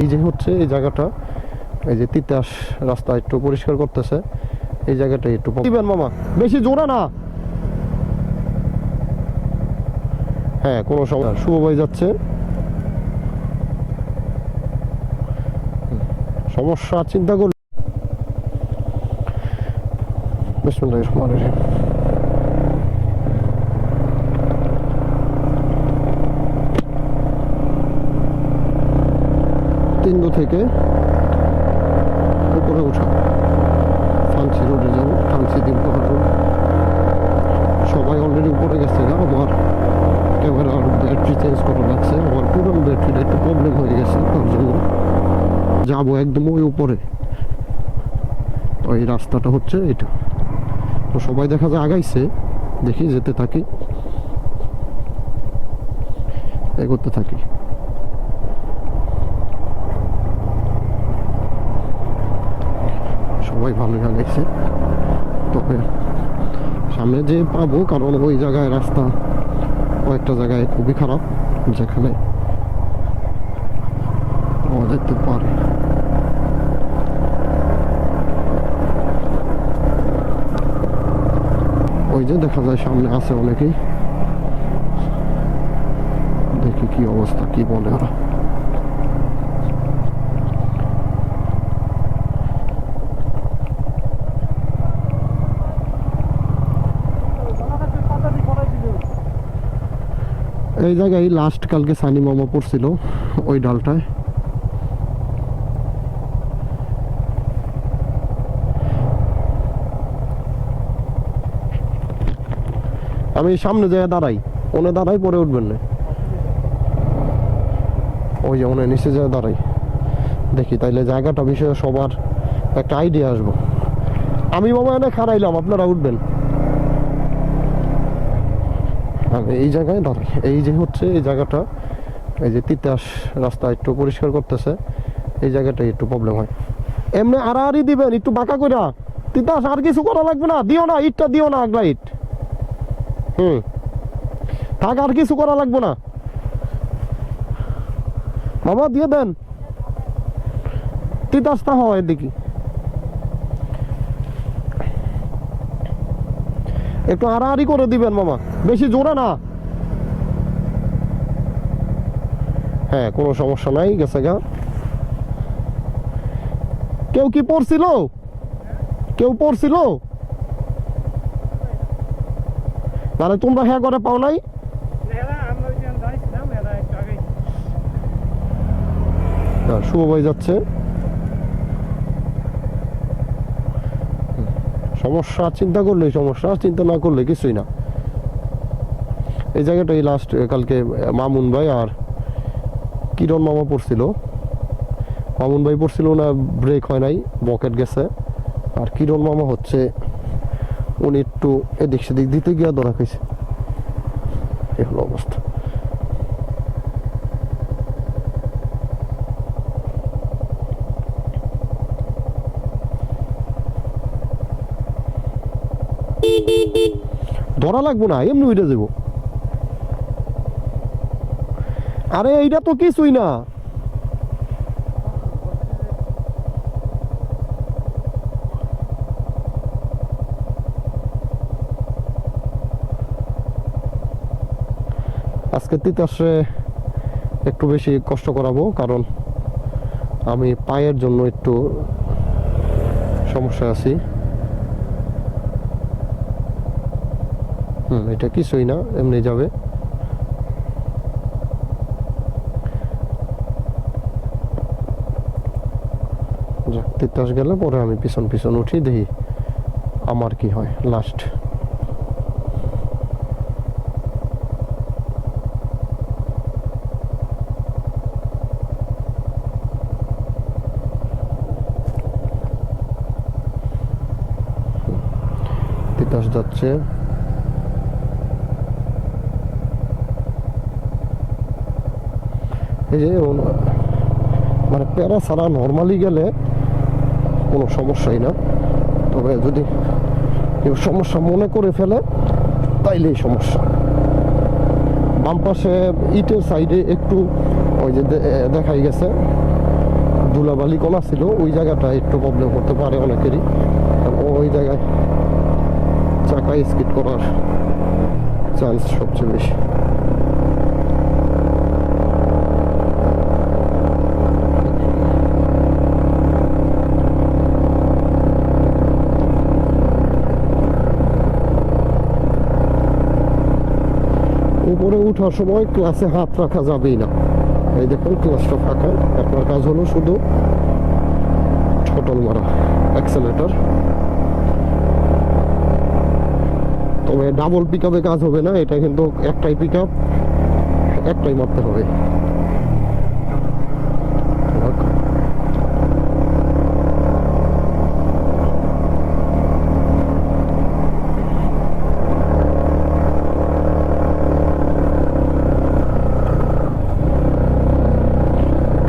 এই যে হচ্ছে এই জায়গাটা, এই যে তিতাস রাস্তা একটু পরিষ্কার করতেছে, এই জায়গাটা একটু দিবেন মামা, বেশি জোরে না। হ্যাঁ কোনো সমস্যা, শুভ ভাই যাচ্ছে, সমস্যা চিন্তা করলে বিসমিল্লাহির রহমানির রহিম। তিন্দু থেকে উপরে উঠা, ফান্সি রোডে যাবো, ফান্সি দিনপাহাড় রোড। সবাই অলরেডি উপরে গেছে না, আমার ক্যামেরার ব্যাটারি চেঞ্জ করা লাগছে, আমার পুরনো ব্যাটারিটা একটু প্রবলেম হয়ে গেছে, তার জন্য যাবো একদম ওই উপরে। তো এই রাস্তাটা হচ্ছে এটা, তো সবাই দেখা যায় আগাইছে, দেখি যেতে থাকি, এগোতে থাকি। সবাই ভালোই আগাইছে, তবে সামনে যে পাবো, কারণ ওই জায়গায় রাস্তা কয়েকটা জায়গায় খুবই খারাপ, যেখানে পাওয়া যেতে পারে। ওই যে দেখা যায় সামনে আছে অনেকেই, দেখি কি অবস্থা, কি বলে ওরা। এই জায়গায় লাস্ট কালকে সানি মামা পড়ছিল, ওই ডালটায়। আমি সামনে যাই দাঁড়াই, ওনে দাঁড়াই, পরে উঠবেন না। ওই যে ওনে নিচে যায় দাঁড়াই, দেখি তাইলে জায়গাটা বিষয়ে সবার একটা আইডিয়া আসবো। আমি মামা এনে খারাইলাম, আপনারা উঠবেন। আমি এই জায়গায় দাঁড়াই, এই যে হচ্ছে এই জায়গাটা, এই যে তিতাস রাস্তা একটু পরিষ্কার করতেছে, এই জায়গাটা একটু প্রবলেম হয়। এমনি আড়াআড়ি দিবেন, একটু বাঁকা কইরা। তিতাস আর কিছু করা লাগবে না, দিও না, ইটটা দিও না, আগলা ইট। থাক, আর কিছু করা লাগবে না মামা, দিয়ে দেন। তিতাসটা হয় দেখি, একটু আড়াআড়ি করে দিবেন মামা, বেশি জোরে না। হ্যাঁ কোনো সমস্যা নাই, গেছে গা। কেউ কি পড়ছিল? কেউ পড়ছিল? তাহলে তোমরা হ্যাঁ করে পাও নাই? শুভ ভাই যাচ্ছে, সমস্যা চিন্তা করলে সমস্যা, চিন্তা না করলে কিছুই না। এই জায়গাটাই লাস্ট কালকে মামুন ভাই আর কিরণ মামা পড়ছিল। মামুন ভাই পড়ছিল না, ব্রেক হয় নাই, বকেট গেছে। আর কিরণ মামা হচ্ছে উনি একটু এদিক সেদিক দিতে গিয়ে ধরা খাইছে, এ হলো অবস্থা। ধরা লাগবো না, এমনি উঠে যাবো। আরে এইটা তো কিছুই না। আজকে তিতাসে একটু বেশি কষ্ট করাবো, কারণ আমি পায়ের জন্য একটু সমস্যা আছি। এটা কিছুই না, এমনি যাবে। যাক, তিতাস গেলে পরে আমি পিছন পিছন উঠি, দেখি আমার কি হয় লাস্ট। তিতাস যাচ্ছে, এই যে মানে প্যারা ছাড়া নর্মালি গেলে কোনো সমস্যাই না, তবে যদি কেউ সমস্যা মনে করে ফেলে তাইলেই সমস্যা। বাম পাশে ইটের সাইডে একটু ওই যে দেখাই গেছে ধুলাবালি কণা ছিল ওই জায়গাটা একটু প্রবলেম করতে পারে অনেকেরই, ওই জায়গায় চাকা স্কিড করার চান্স সবচেয়ে বেশি। উপরে উঠার সময় ক্লাসে হাত রাখা যাবেই না। এই দেখুন ক্লাসটা ফাঁকা, আপনার কাজ হলো শুধু থ্রটল মারা, অ্যাক্সেলেটর। তবে ডাবল পিক আপে কাজ হবে না, এটা কিন্তু একটাই পিক আপ, একটাই মারতে হবে।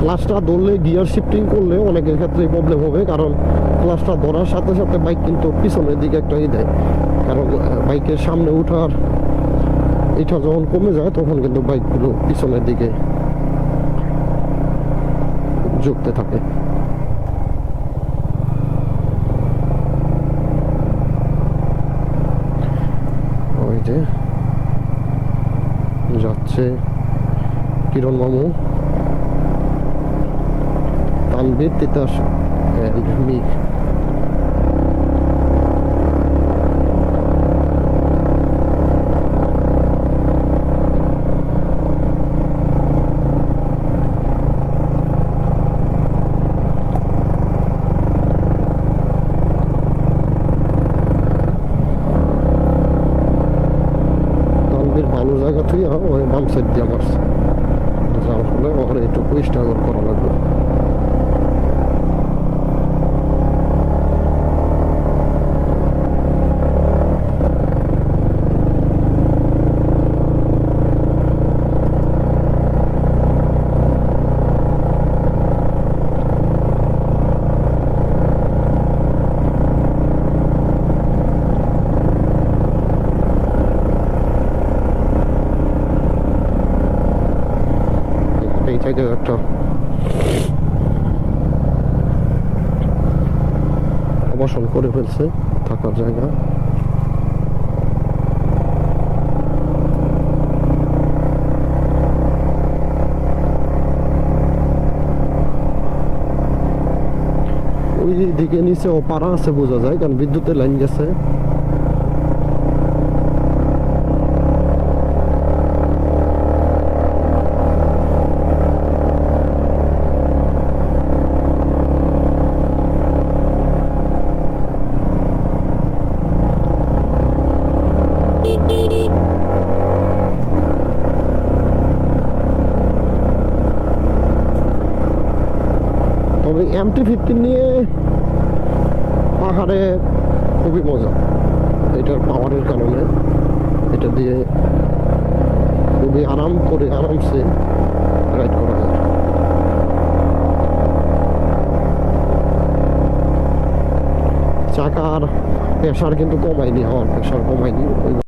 ক্লাসটা ধরলে গিয়ার শিফটিং করলে অনেকের ক্ষেত্রে প্রবলেম হবে, কারণ ক্লাসটা ধরার সাথে সাথে বাইক কিন্তু পিছনের দিকে একটা দেয়, কারণ বাইকের সামনে উঠার এটা যখন কমে যায় তখন কিন্তু বাইকগুলো পিছনের দিকে ঝুঁকতে থাকে। ওই যে যাচ্ছে কিরণ মামু, তানভীর, তিতাস and me. তানভীর ভালো জায়গা তুই ওই বাম সাইড দিয়ে মারছে, যার ফলে ওখানে একটু পরিষ্কার করা লাগবে। এই জায়গায় একটা আবাসন করে ফেলছে, থাকার জায়গা। ওই দিকে নিচে পাড়া আছে বোঝা যায়, কারণ বিদ্যুতের লাইন গেছে। তবে MT-15 নিয়ে পাহাড়ে খুবই মজা, এটার পাওয়ারের কারণে। এটা দিয়ে খুবই আরামসে রাইড করা যায়। চাকার প্রেশার কিন্তু কমায়নি, হাওয়ার প্রেশার কমায়নি, ওইভাবে